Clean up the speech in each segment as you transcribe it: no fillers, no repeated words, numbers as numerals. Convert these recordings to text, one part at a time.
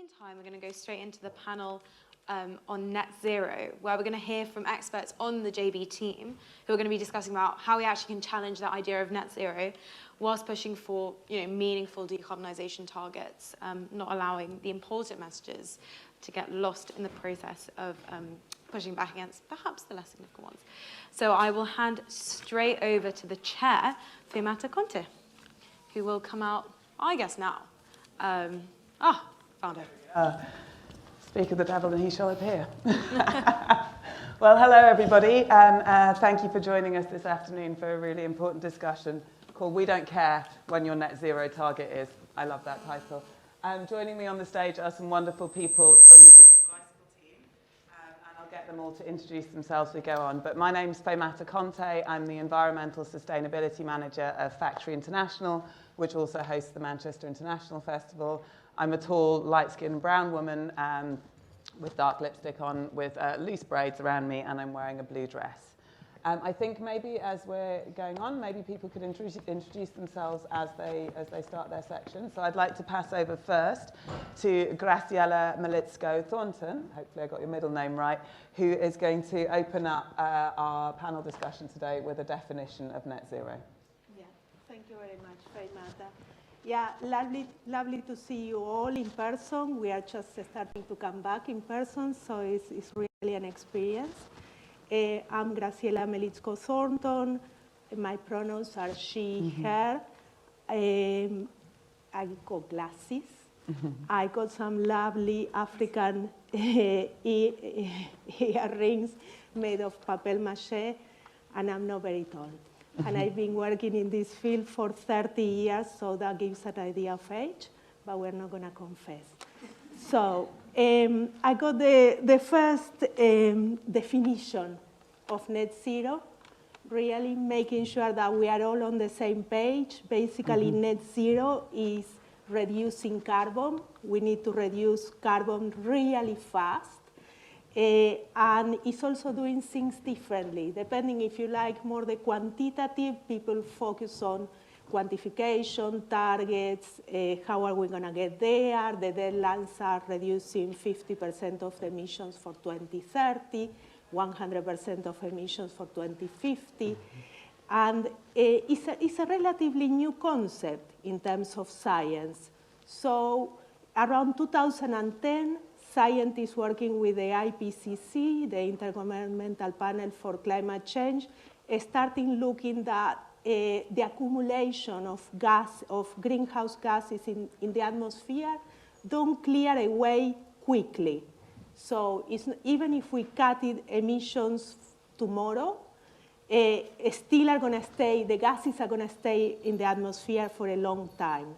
meantime, we're going to go straight into the panel on net zero, where we're going to hear from experts on the JB team who are going to be discussing about how we actually can challenge that idea of net zero whilst pushing for meaningful decarbonisation targets, not allowing the important messages to get lost in the process of pushing back against perhaps the less significant ones. So I will hand straight over to the chair, Feimatta Conteh, who will come out, I guess now. Found her. Speak of the devil and he shall appear. Well, hello everybody, and thank you for joining us this afternoon for a really important discussion called We Don't Care When Your Net Zero Target Is. I love that title. Joining me on the stage are some wonderful people from the Duty Bicycle team, and I'll get them all to introduce themselves as we go on. But my name's Feimatta Conteh. I'm the Environmental Sustainability Manager of Factory International, which also hosts the Manchester International Festival. I'm a tall, light-skinned brown woman with dark lipstick on, with loose braids around me, and I'm wearing a blue dress. I think maybe as we're going on, maybe people could introduce themselves as they start their section. So I'd like to pass over first to Graciela Melitsko Thornton, hopefully I got your middle name right, who is going to open up our panel discussion today with a definition of net zero. Yeah, thank you very much, Feimatta. Yeah, lovely to see you all in person. We are just starting to come back in person, so it's really an experience. I'm Graciela Melitsko Thornton. My pronouns are she, her. I got glasses. I got some lovely African earrings made of papier mâché, and I'm not very tall. And I've been working in this field for 30 years, so that gives an idea of age, but we're not going to confess. So I got the first definition of net zero, really making sure that we are all on the same page. Basically, net zero is reducing carbon. We need to reduce carbon really fast. And it's also doing things differently, depending if you like more the quantitative, people focus on quantification, targets, how are we going to get there. The deadlines are reducing 50% of the emissions for 2030, 100% of emissions for 2050. And it's a relatively new concept in terms of science. So around 2010, scientists working with the IPCC, the Intergovernmental Panel for Climate Change, starting looking at the accumulation of greenhouse gases in the atmosphere don't clear away quickly. So even if we cut emissions tomorrow, still are going to stay, the gases are going to stay in the atmosphere for a long time.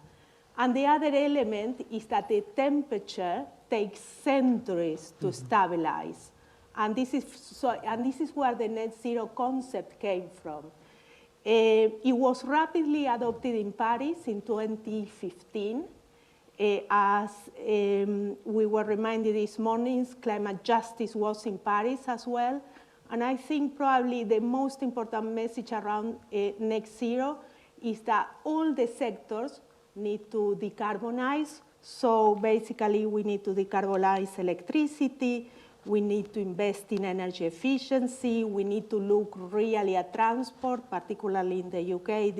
And the other element is that the temperature takes centuries to stabilize. And this is where the net zero concept came from. It was rapidly adopted in Paris in 2015. As we were reminded this morning, climate justice was in Paris as well. And I think probably the most important message around net zero is that all the sectors need to decarbonize. So basically, we need to decarbonize electricity. We need to invest in energy efficiency. We need to look really at transport, particularly in the UK.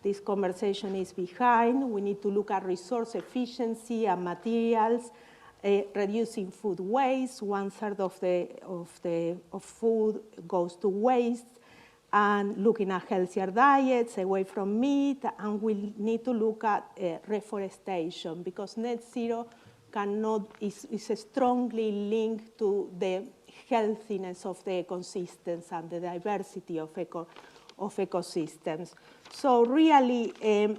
This conversation is behind. We need to look at resource efficiency and materials, reducing food waste. 1/3 of food goes to waste. And looking at healthier diets, away from meat, and we need to look at reforestation, because net zero is strongly linked to the healthiness of the ecosystems and the diversity of ecosystems. So really,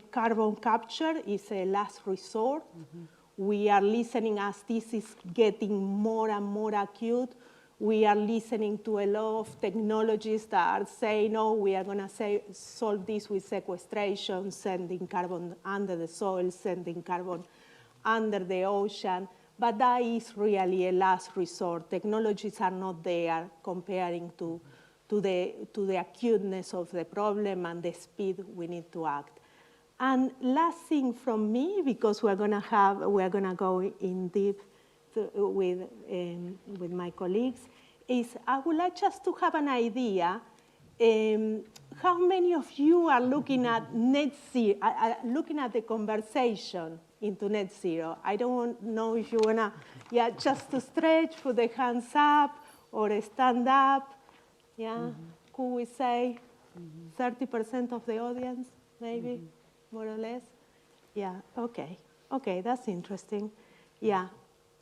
carbon capture is a last resort. We are listening as this is getting more and more acute. We are listening to a lot of technologies that are saying, no, we are going to solve this with sequestration, sending carbon under the soil, sending carbon under the ocean. But that is really a last resort. Technologies are not there comparing to the acuteness of the problem and the speed we need to act. And last thing from me, because we're gonna go in deep with my colleagues, is I would like just to have an idea. How many of you are looking at net zero, looking at the conversation into net zero? I don't know if you wanna, just to stretch, put the hands up, or stand up. Yeah, could we say 30% of the audience, maybe, more or less? Yeah, okay. Okay, that's interesting. Yeah,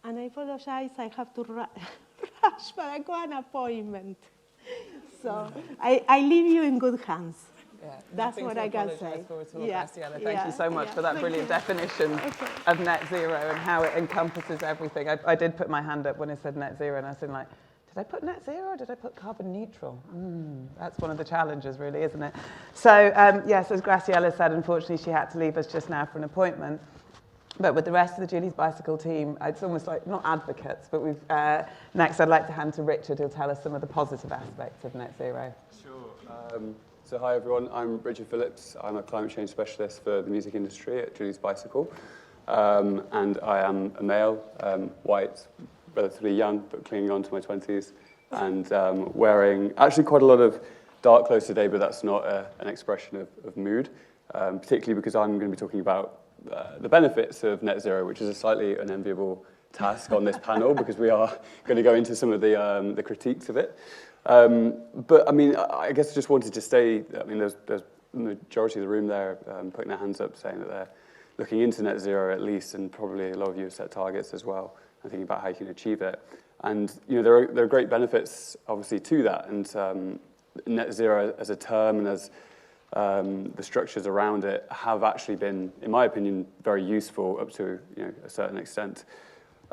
and I apologize, I have to rush, but I got an appointment. So I leave you in good hands. Yeah, that's what I can say. Graciela. Thank you so much for that brilliant definition of net zero and how it encompasses everything. I did put my hand up when I said net zero, and I was like, did I put net zero or did I put carbon neutral? That's one of the challenges, really, isn't it? So, yes, as Graciela said, unfortunately, she had to leave us just now for an appointment. But with the rest of the Julie's Bicycle team, it's almost like, not advocates, but we've, next I'd like to hand to Richard, who'll tell us some of the positive aspects of net zero. Sure. So hi everyone, I'm Richard Phillips. I'm a climate change specialist for the music industry at Julie's Bicycle. And I am a male, white, relatively young, but clinging on to my 20s, and wearing actually quite a lot of dark clothes today, but that's not an expression of mood, particularly because I'm going to be talking about the benefits of net zero, which is a slightly unenviable task on this panel, because we are going to go into some of the critiques of it. But I mean, I guess I just wanted to say, I mean, there's the majority of the room there putting their hands up saying that they're looking into net zero at least, and probably a lot of you have set targets as well, and thinking about how you can achieve it. And you know, there are great benefits, obviously, to that. And net zero as a term and as the structures around it have actually been, in my opinion, very useful up to a certain extent.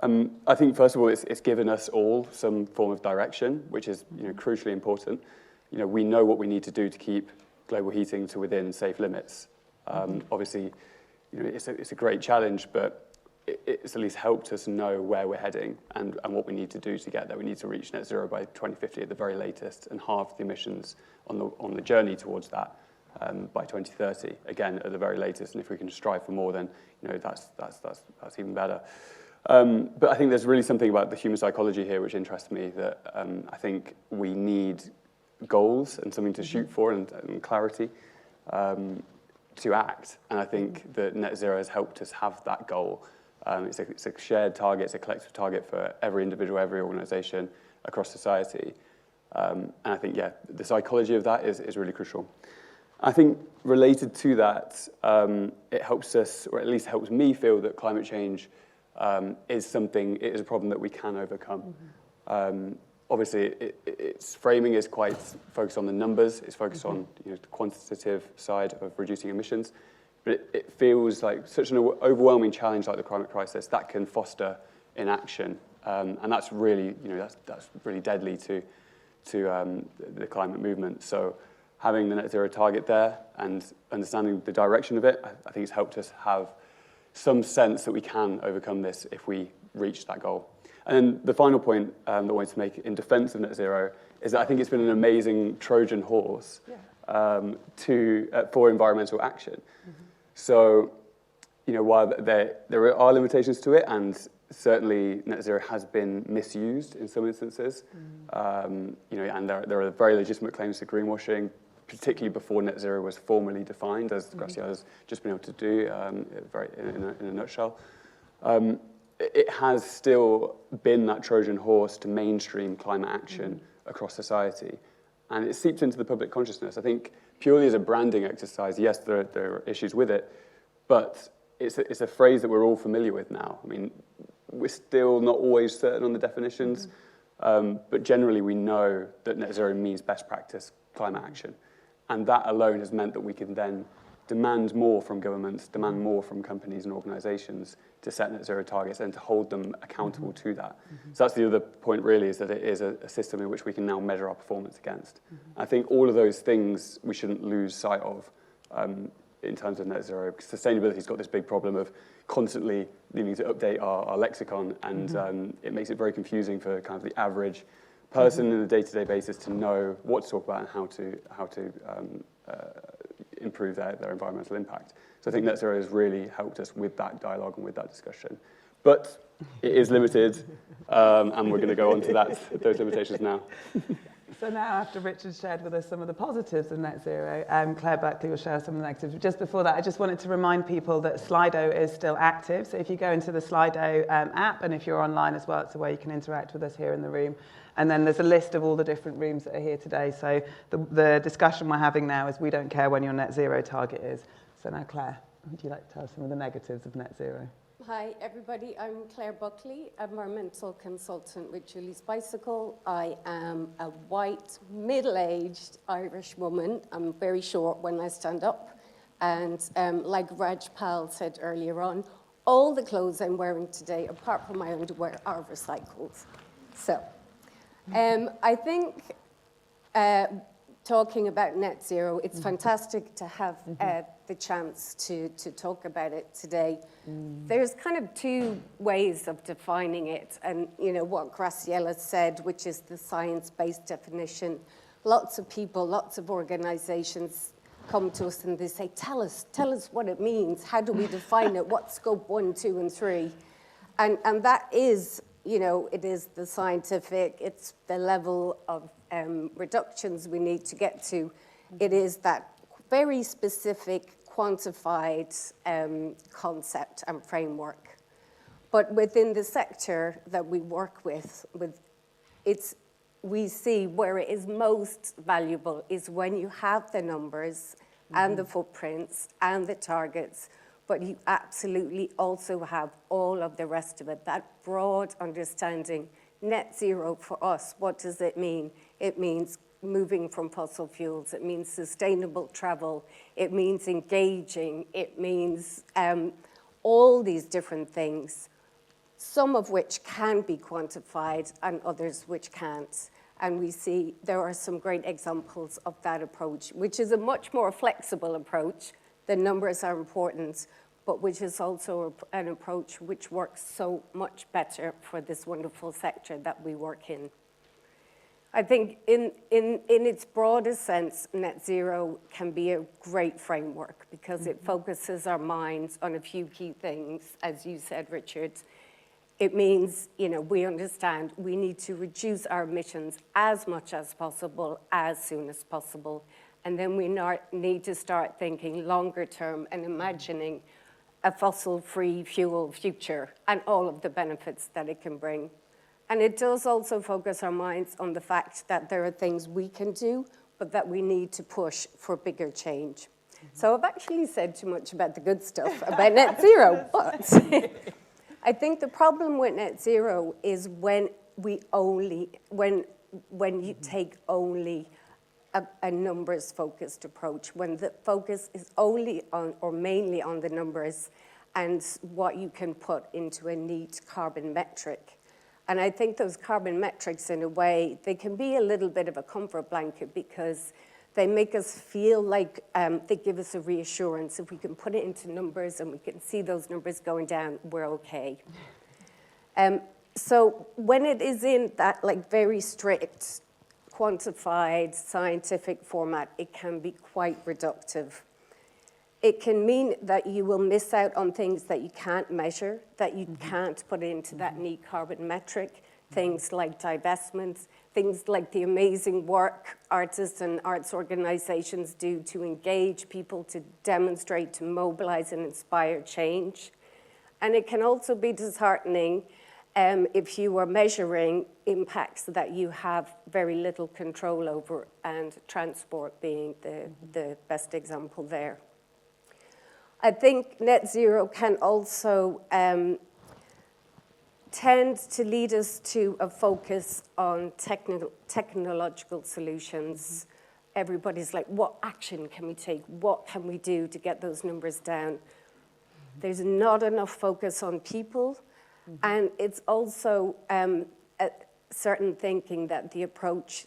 I think, first of all, it's given us all some form of direction, which is crucially important. We know what we need to do to keep global heating to within safe limits. Obviously, it's a great challenge, but it's at least helped us know where we're heading and what we need to do to get there. We need to reach net zero by 2050 at the very latest, and halve the emissions on the journey towards that by 2030. Again, at the very latest, and if we can strive for more, then that's even better. But I think there's really something about the human psychology here which interests me, that I think we need goals and something to shoot for and clarity to act. And I think that net zero has helped us have that goal. It's a shared target, it's a collective target for every individual, every organisation across society. And I think, the psychology of that is really crucial. I think related to that, it helps us, or at least helps me feel that climate change is a problem that we can overcome. Obviously, its framing is quite focused on the numbers. It's focused on the quantitative side of reducing emissions. But it feels like such an overwhelming challenge like the climate crisis that can foster inaction. And that's really, that's really deadly to the climate movement. So having the net zero target there and understanding the direction of it, I think it's helped us have some sense that we can overcome this if we reach that goal. And then the final point that I wanted to make in defense of net zero is that I think it's been an amazing Trojan horse for environmental action. So, while there are limitations to it, and certainly net zero has been misused in some instances, and there are very legitimate claims to greenwashing, particularly before net zero was formally defined, as Graciela has just been able to do in a nutshell. It has still been that Trojan horse to mainstream climate action across society, and it seeps into the public consciousness. I think purely as a branding exercise, yes, there are issues with it, but it's a phrase that we're all familiar with now. I mean, we're still not always certain on the definitions, but generally we know that net zero means best practice climate action. And that alone has meant that we can then demand more from governments, demand more from companies and organisations to set net zero targets and to hold them accountable to that. So that's the other point, really, is that it is a system in which we can now measure our performance against. I think all of those things we shouldn't lose sight of in terms of net zero. Sustainability's got this big problem of constantly needing to update our lexicon, and it makes it very confusing for kind of the average person on a day-to-day basis to know what to talk about and how to improve their environmental impact. So I think net zero has really helped us with that dialogue and with that discussion. But it is limited, and we're going to go on to those limitations now. So now, after Richard shared with us some of the positives of net zero, Claire Buckley will share some of the negatives. Just before that, I just wanted to remind people that Slido is still active. So if you go into the Slido app, and if you're online as well, it's a way you can interact with us here in the room. And then there's a list of all the different rooms that are here today. So the discussion we're having now is we don't care when your net zero target is. So now, Claire, would you like to tell us some of the negatives of net zero? Hi, everybody. I'm Claire Buckley, environmental consultant with Julie's Bicycle. I am a white, middle-aged Irish woman. I'm very short when I stand up. And like Raj Pal said earlier on, all the clothes I'm wearing today, apart from my underwear, are recycled. So I think talking about net zero, it's fantastic to have the chance to talk about it today. There's kind of two ways of defining it, and you know what Graciela said, which is the science-based definition. Lots of people, lots of organizations come to us and they say, tell us what it means. How do we define it? What's scope 1, 2, and 3? And that is, you know, it is the scientific, it's the level of reductions we need to get to. It is that very specific, quantified concept and framework. But within the sector that we work with we see where it is most valuable is when you have the numbers and the footprints and the targets, but you absolutely also have all of the rest of it, that broad understanding. Net zero for us, what does it mean? It means moving from fossil fuels. It means sustainable travel. It means engaging. It means all these different things, some of which can be quantified and others which can't. And we see there are some great examples of that approach, which is a much more flexible approach. The numbers are important, but which is also an approach which works so much better for this wonderful sector that we work in. I think in its broadest sense, net zero can be a great framework because it focuses our minds on a few key things, as you said, Richard. It means, you know, we understand we need to reduce our emissions as much as possible, as soon as possible. And then we need to start thinking longer term and imagining a fossil-free fuel future and all of the benefits that it can bring. And it does also focus our minds on the fact that there are things we can do, but that we need to push for bigger change. So I've actually said too much about the good stuff about net zero, but I think the problem with net zero is when you take only a numbers-focused approach, when the focus is only on or mainly on the numbers and what you can put into a neat carbon metric. And I think those carbon metrics, in a way, they can be a little bit of a comfort blanket because they make us feel like they give us a reassurance. If we can put it into numbers and we can see those numbers going down, we're okay. So when it is in that like very strict, quantified, scientific format, it can be quite reductive. It can mean that you will miss out on things that you can't measure, that you can't put into that neat carbon metric, things like divestments, things like the amazing work artists and arts organizations do to engage people, to demonstrate, to mobilize and inspire change. And it can also be disheartening if you are measuring impacts that you have very little control over, and transport being the best example there. I think net zero can also tend to lead us to a focus on technological solutions. Everybody's like, what action can we take? What can we do to get those numbers down? There's not enough focus on people. And it's also a certain thinking that the approach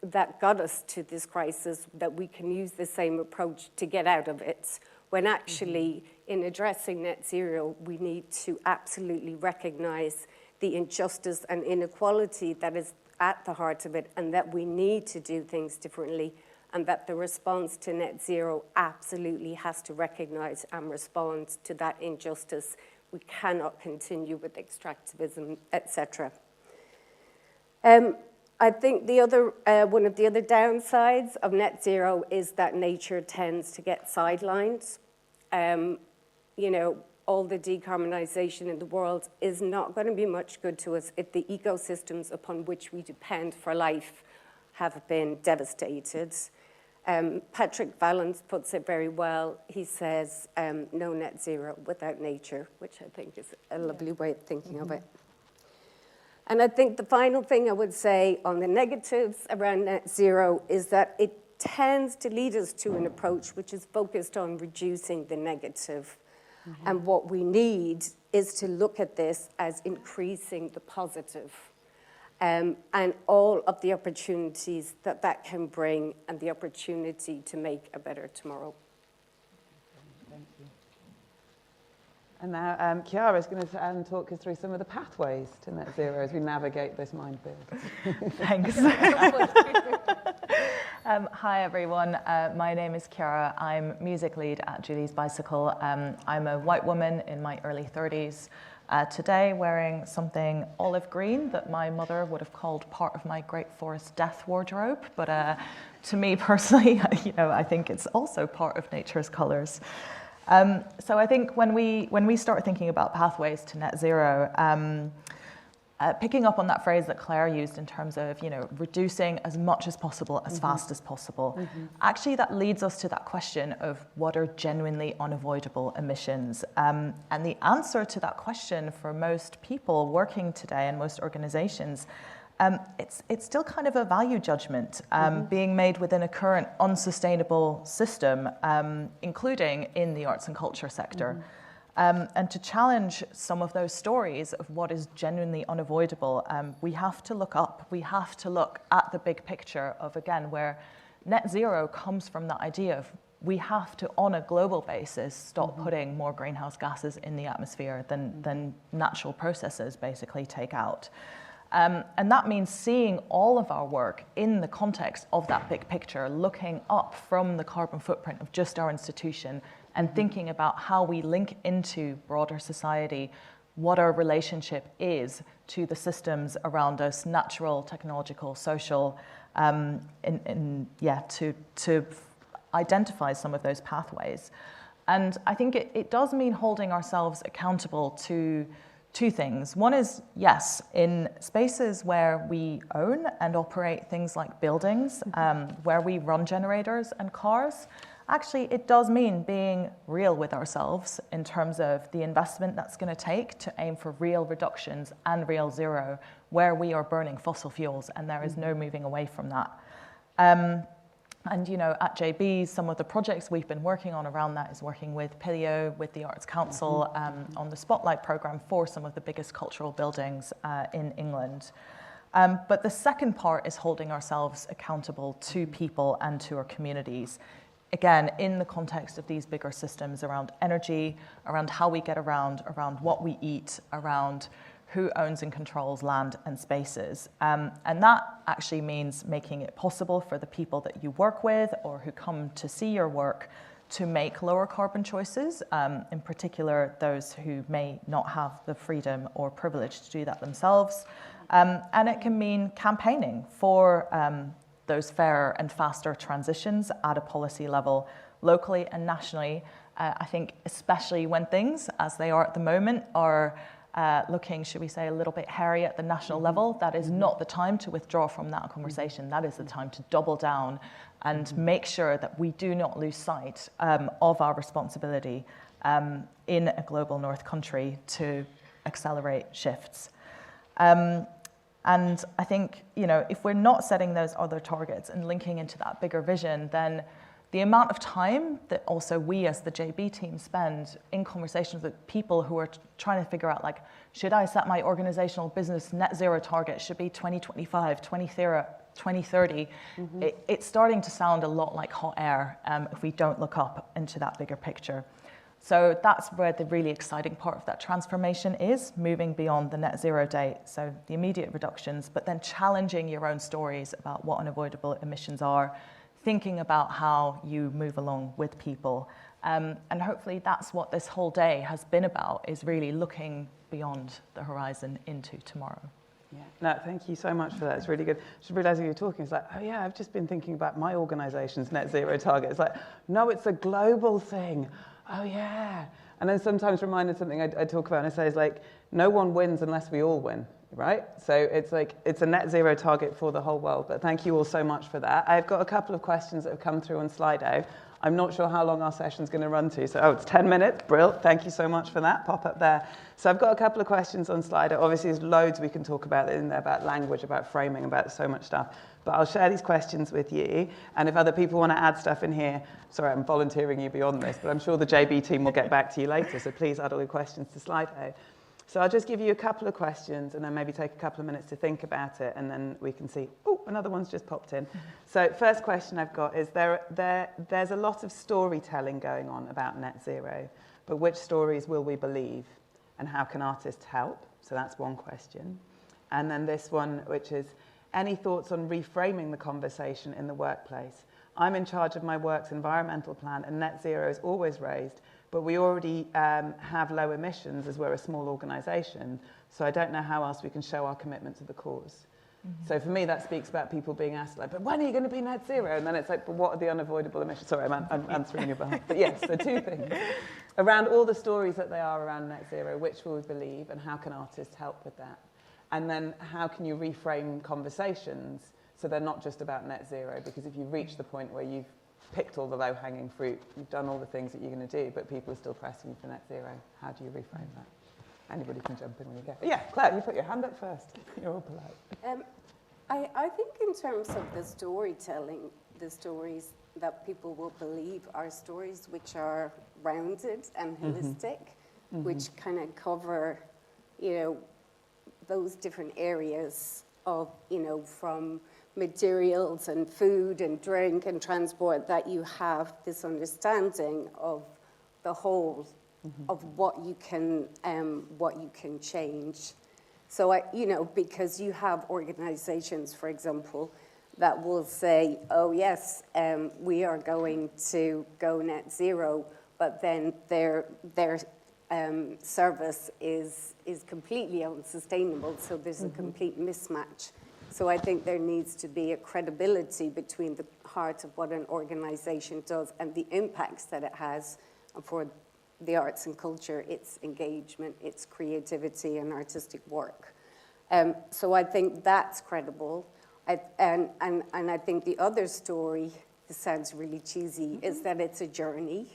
that got us to this crisis, that we can use the same approach to get out of it, when actually in addressing net zero, we need to absolutely recognize the injustice and inequality that is at the heart of it, and that we need to do things differently. and that the response to net zero absolutely has to recognize and respond to that injustice. We cannot continue with extractivism, etc. I think the other, one of the other downsides of net zero is that nature tends to get sidelined. You know, all the decarbonisation in the world is not going to be much good to us if the ecosystems upon which we depend for life have been devastated. Patrick Vallance puts it very well. He says, no net zero without nature, which I think is a lovely way of thinking of it. And I think the final thing I would say on the negatives around net zero is that it tends to lead us to an approach which is focused on reducing the negative. And what we need is to look at this as increasing the positive, and all of the opportunities that that can bring, and the opportunity to make a better tomorrow. Thank you. And now Chiara is going to talk us through some of the pathways to net zero as we navigate this minefield. Thanks. Hi everyone, my name is Chiara. I'm music lead at Julie's Bicycle. I'm a white woman in my early 30s, today wearing something olive green that my mother would have called part of my Great Forest Death wardrobe, but to me personally, you know, I think it's also part of nature's colours. So I think when we start thinking about pathways to net zero, picking up on that phrase that Claire used in terms of, you know, reducing as much as possible, as fast as possible, actually that leads us to that question of what are genuinely unavoidable emissions. And the answer to that question for most people working today and most organizations, it's still kind of a value judgment being made within a current unsustainable system, including in the arts and culture sector. And to challenge some of those stories of what is genuinely unavoidable, we have to look up. We have to look at the big picture of, again, where net zero comes from that idea of we have to, on a global basis, stop putting more greenhouse gases in the atmosphere than natural processes basically take out. And that means seeing all of our work in the context of that big picture, looking up from the carbon footprint of just our institution and thinking about how we link into broader society, what our relationship is to the systems around us, natural, technological, social, to identify some of those pathways. And I think it does mean holding ourselves accountable to two things. One is, yes, in spaces where we own and operate things like buildings, where we run generators and cars, actually it does mean being real with ourselves in terms of the investment that's going to take to aim for real reductions and real zero where we are burning fossil fuels, and there is no moving away from that. And, you know, at JB, some of the projects we've been working on around that is working with Pilio, with the Arts Council, on the Spotlight programme for some of the biggest cultural buildings in England. But the second part is holding ourselves accountable to people and to our communities. Again, in the context of these bigger systems around energy, around how we get around what we eat, around who owns and controls land and spaces. And that actually means making it possible for the people that you work with or who come to see your work to make lower carbon choices, in particular those who may not have the freedom or privilege to do that themselves. And it can mean campaigning for those fairer and faster transitions at a policy level, locally and nationally. I think especially when things, as they are at the moment, are looking, should we say, a little bit hairy at the national level, that is not the time to withdraw from that conversation. That is the time to double down and make sure that we do not lose sight of our responsibility in a global North country to accelerate shifts. And I think, you know, if we're not setting those other targets and linking into that bigger vision, then the amount of time that also we as the JB team spend in conversations with people who are trying to figure out, like, should I set my organizational business net zero target, should be 2025, 2030, it's starting to sound a lot like hot air if we don't look up into that bigger picture. So that's where the really exciting part of that transformation is, moving beyond the net zero date, so the immediate reductions, but then challenging your own stories about what unavoidable emissions are, thinking about how you move along with people. And hopefully that's what this whole day has been about, is really looking beyond the horizon into tomorrow. Yeah, no, thank you so much for that. It's really good. Just realising you were talking, it's like, oh yeah, I've just been thinking about my organisation's net zero target. It's like, no, it's a global thing. Oh yeah. And then sometimes reminded something I talk about, and I say is like, no one wins unless we all win, right? So it's like, it's a net zero target for the whole world. But thank you all so much for that. I've got a couple of questions that have come through on Slido. I'm not sure how long our session's going to run to. So, it's 10 minutes. Brilliant. Thank you so much for that. Pop up there. So I've got a couple of questions on Slido. Obviously, there's loads we can talk about in there, about language, about framing, about so much stuff. But I'll share these questions with you. And if other people want to add stuff in here, sorry, I'm volunteering you beyond this, but I'm sure the JB team will get back to you later. So please add all your questions to Slido. So I'll just give you a couple of questions and then maybe take a couple of minutes to think about it, and then we can see, oh, another one's just popped in. So first question I've got is, there's a lot of storytelling going on about net zero, but which stories will we believe, and how can artists help? So that's one question. And then this one, which is, any thoughts on reframing the conversation in the workplace? I'm in charge of my work's environmental plan, and net zero is always raised, but we already have low emissions as we're a small organisation, so I don't know how else we can show our commitment to the cause. Mm-hmm. So for me, that speaks about people being asked, like, but when are you going to be net zero? And then it's like, but what are the unavoidable emissions? Sorry, I'm answering on your behalf. But yes, so two things. Around all the stories that they are around net zero, which will we believe, and how can artists help with that? And then how can you reframe conversations so they're not just about net zero? Because if you reach the point where you've picked all the low-hanging fruit, you've done all the things that you're going to do, but people are still pressing you for net zero, how do you reframe that? Anybody can jump in when you go. Yeah, Claire, you put your hand up first. You're all polite. I think in terms of the storytelling, the stories that people will believe are stories which are rounded and holistic, which kind of cover, those different areas of, from materials and food and drink and transport, that you have this understanding of the whole of what you can change. So because you have organizations, for example, that will say, oh yes, we are going to go net zero, but then their service is completely unsustainable, so there's a complete mismatch. So I think there needs to be a credibility between the heart of what an organization does and the impacts that it has for the arts and culture, its engagement, its creativity and artistic work. So I think that's credible. And I think the other story, this sounds really cheesy, is that it's a journey.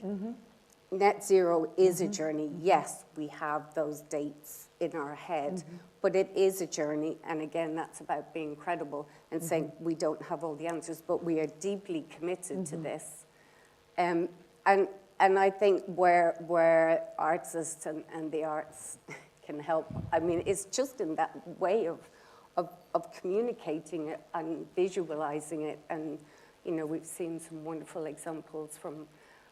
Net zero is a journey. Yes, we have those dates in our head, but it is a journey. And again, that's about being credible and saying we don't have all the answers, but we are deeply committed to this. And I think where artists and the arts can help, I mean, it's just in that way of communicating it and visualizing it. And, we've seen some wonderful examples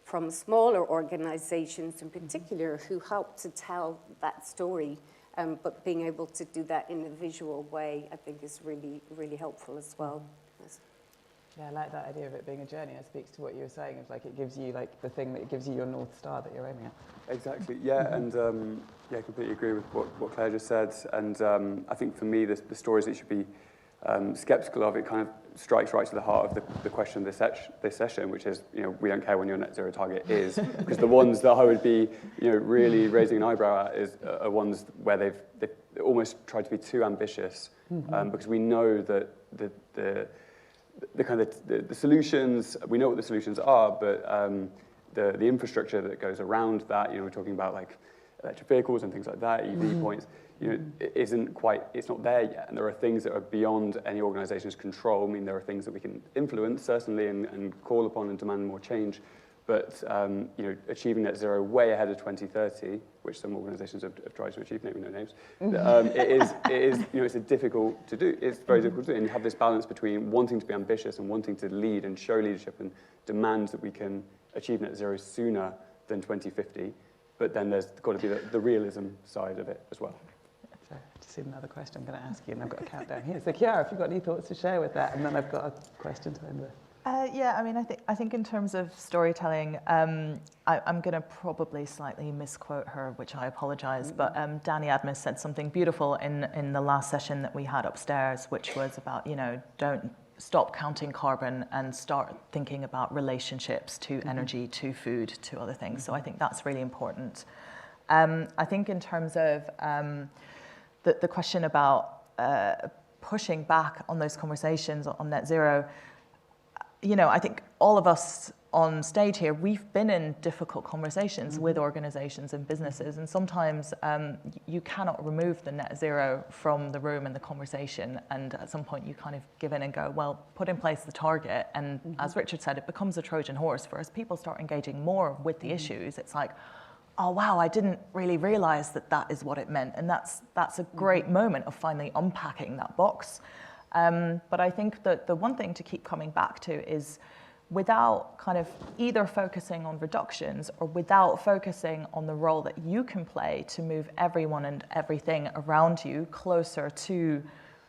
from smaller organizations in particular who help to tell that story, but being able to do that in a visual way, I think is really, really helpful as well. Yeah, I like that idea of it being a journey. It speaks to what you were saying, of like it gives you like the thing that gives you your North Star that you're aiming at. Exactly, yeah, and I completely agree with what Claire just said. And I think for me, the stories that you should be skeptical of, it kind of strikes right to the heart of the question of this session, which is, we don't care when your net zero target is, because the ones that I would be, really raising an eyebrow at are ones where they've almost tried to be too ambitious, because we know that the solutions, we know what the solutions are, but the infrastructure that goes around that, we're talking about like electric vehicles and things like that, EV points, it's not there yet. And there are things that are beyond any organization's control. I mean, there are things that we can influence, certainly, and call upon and demand more change. But, achieving net zero way ahead of 2030, which some organizations have tried to achieve, naming no names, it's difficult to do. It's very difficult to do. And you have this balance between wanting to be ambitious and wanting to lead and show leadership and demand that we can achieve net zero sooner than 2050. But then there's got to be the realism side of it as well. So, just another question I'm going to ask you, and I've got a countdown here. So, Chiara, if you've got any thoughts to share with that, and then I've got a question to end with. Yeah, I mean, I think in terms of storytelling, I'm going to probably slightly misquote her, which I apologise, but Danny Admis said something beautiful in the last session that we had upstairs, which was about, don't stop counting carbon and start thinking about relationships to energy, to food, to other things. So I think that's really important. I think in terms of the question about pushing back on those conversations on net zero, I think all of us on stage here, we've been in difficult conversations with organizations and businesses, and sometimes you cannot remove the net zero from the room and the conversation, and at some point you kind of give in and go, well, put in place the target, and as Richard said, it becomes a Trojan horse. For as people start engaging more with the issues, it's like, oh wow, I didn't really realize that is what it meant, and that's a great moment of finally unpacking that box. But I think that the one thing to keep coming back to is, without kind of either focusing on reductions or without focusing on the role that you can play to move everyone and everything around you closer to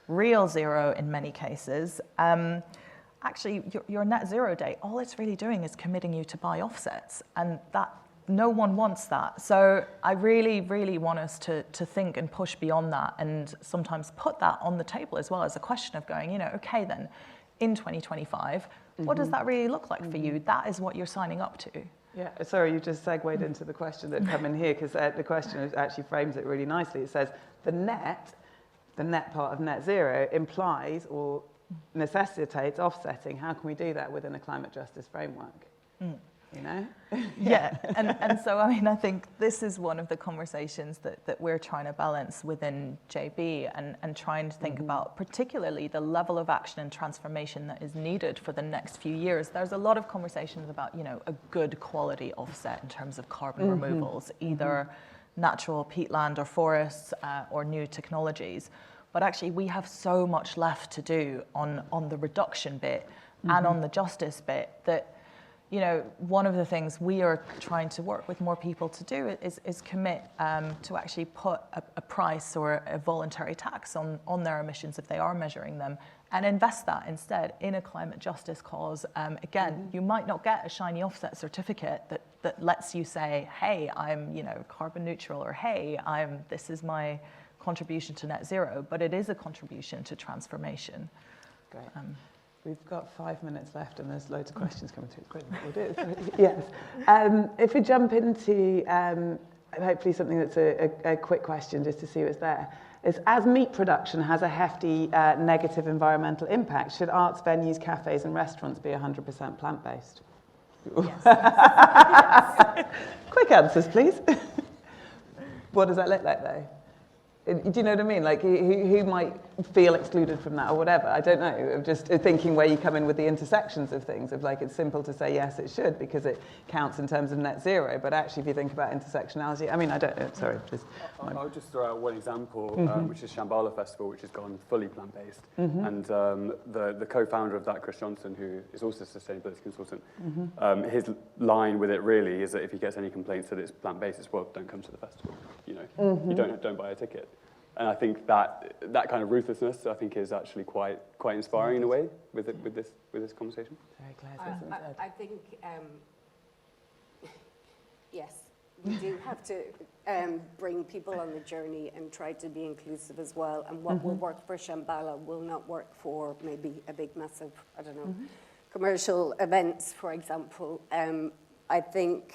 real zero in many cases, actually your net zero date, all it's really doing is committing you to buy offsets, and that no one wants that. So I really, really want us to think and push beyond that, and sometimes put that on the table as well as a question of going, okay then, in 2025, what does that really look like for you? That is what you're signing up to. Yeah, sorry, you just segued into the question that come in here, because the question actually frames it really nicely. It says the net part of net zero implies or necessitates offsetting. How can we do that within a climate justice framework? Yeah, and so I mean, I think this is one of the conversations that we're trying to balance within JB, and trying to think about particularly the level of action and transformation that is needed for the next few years. There's a lot of conversations about, a good quality offset in terms of carbon removals, either natural peatland or forests or new technologies. But actually, we have so much left to do on the reduction bit and on the justice bit that, one of the things we are trying to work with more people to do is commit to actually put a price or a voluntary tax on their emissions if they are measuring them, and invest that instead in a climate justice cause. Again, you might not get a shiny offset certificate that lets you say, hey, I'm carbon neutral, or hey, this is my contribution to net zero, but it is a contribution to transformation. Great. We've got 5 minutes left, and there's loads of questions coming through. Great, we'll do it. Yes. If we jump into hopefully something that's a quick question, just to see what's there, is, as meat production has a hefty negative environmental impact, should arts venues, cafes, and restaurants be 100% plant-based? Yes. Quick answers, please. What does that look like, though? Do you know what I mean? Like, who might feel excluded from that or whatever? I don't know. I'm just thinking where you come in with the intersections of things, of like, it's simple to say, yes, it should, because it counts in terms of net zero. But actually, if you think about intersectionality, I mean, I don't know. Sorry. I'll just throw out one example, which is Shambhala Festival, which has gone fully plant-based. And the co-founder of that, Chris Johnson, who is also a sustainability consultant, his line with it really is that if he gets any complaints that it's plant-based, it's, well, don't come to the festival. You don't buy a ticket. And I think that kind of ruthlessness, I think, is actually quite inspiring in a way with this conversation. Very clear. I think yes, we do have to bring people on the journey and try to be inclusive as well. And what will work for Shambhala will not work for maybe a big, massive, commercial events, for example. I think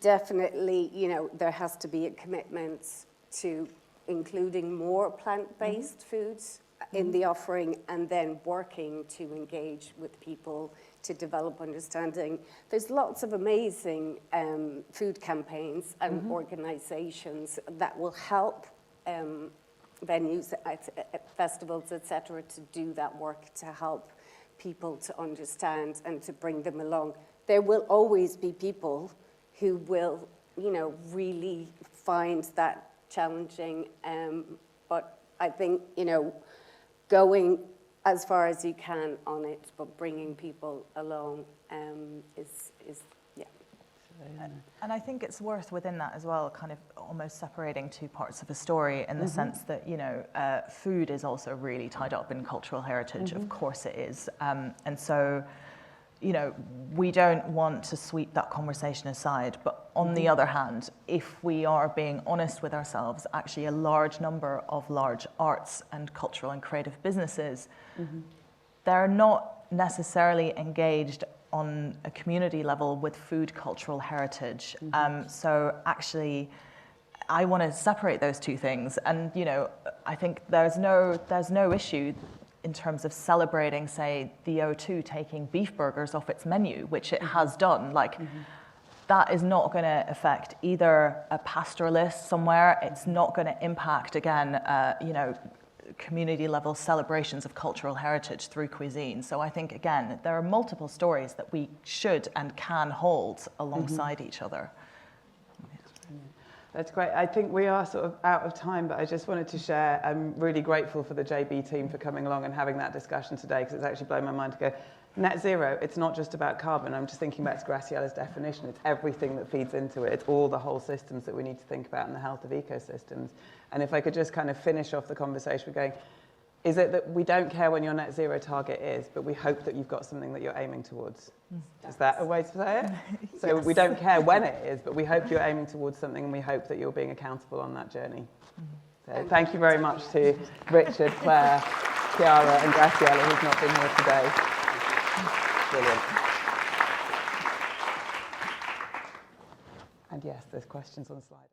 definitely, there has to be a commitment to including more plant-based foods in the offering, and then working to engage with people to develop understanding. There's lots of amazing food campaigns and organizations that will help venues, at festivals, etc., to do that work, to help people to understand and to bring them along. There will always be people who will, really find that challenging. But I think, going as far as you can on it, but bringing people along is yeah. And I think it's worth within that as well, kind of almost separating two parts of a story in the sense that, you know, food is also really tied up in cultural heritage. Of course it is. And so, you know, we don't want to sweep that conversation aside. But on the other hand, if we are being honest with ourselves, actually a large number of large arts and cultural and creative businesses, they're not necessarily engaged on a community level with food cultural heritage. So actually, I want to separate those two things. And, you know, I think there's no issue in terms of celebrating, say, the O2 taking beef burgers off its menu, which it has done. Like, that is not going to affect either a pastoralist somewhere. It's not going to impact, again, you know, community level celebrations of cultural heritage through cuisine. So I think, again, there are multiple stories that we should and can hold alongside each other. That's great. I think we are sort of out of time, but I just wanted to share, I'm really grateful for the JB team for coming along and having that discussion today, because it's actually blown my mind to go, net zero, it's not just about carbon. I'm just thinking back to Graciela's definition. It's everything that feeds into it. It's all the whole systems that we need to think about in the health of ecosystems. And if I could just kind of finish off the conversation with going, is it that we don't care when your net zero target is, but we hope that you've got something that you're aiming towards? Is that a way to say it? So we don't care when it is, but we hope you're aiming towards something, and we hope that you're being accountable on that journey. So thank you very much to Richard, Claire, Chiara and Graciela, who's not been here today. Brilliant. And yes, there's questions on the slide.